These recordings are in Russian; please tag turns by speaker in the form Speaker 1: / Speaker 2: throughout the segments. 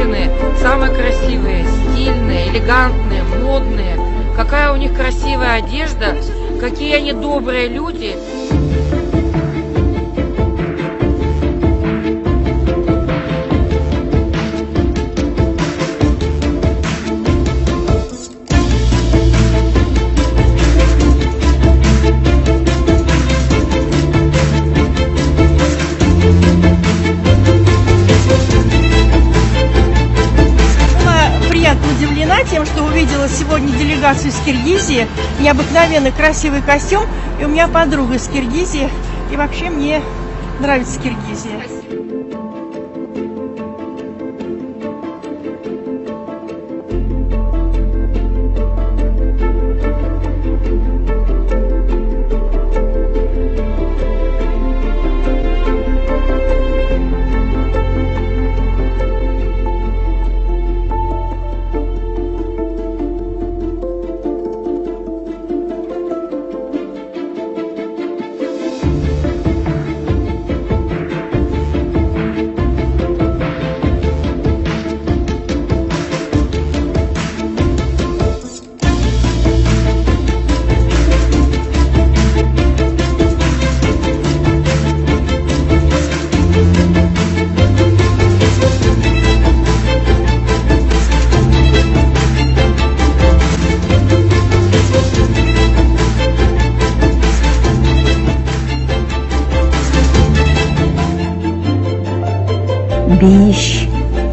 Speaker 1: женщины самые красивые, стильные, элегантные, модные. Какая у них красивая одежда, какие они добрые люди.
Speaker 2: Удивлена тем, что увидела сегодня делегацию из Киргизии, необыкновенно красивый костюм, и у меня подруга из Киргизии, и вообще мне нравится Киргизия.
Speaker 3: Бейиш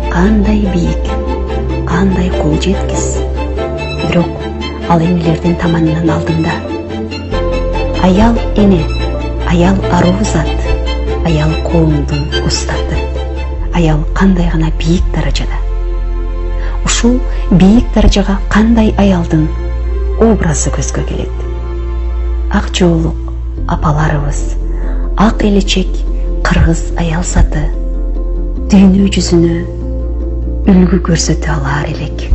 Speaker 3: кандай бийик, кандай кол жеткис. Бирок ал энелердин таманынан алдымда. Аял эне, аял аруу зат, аял коомдун устаты. Аял кандай гана бийик даражада. Ушул бийик даражага кандай аялдын образы көзгө келет. Ак жоолук апаларыбыз, ак элечек кыргыз аял заты дүйнө жүзүнө үлгү көрсөтө алар элек.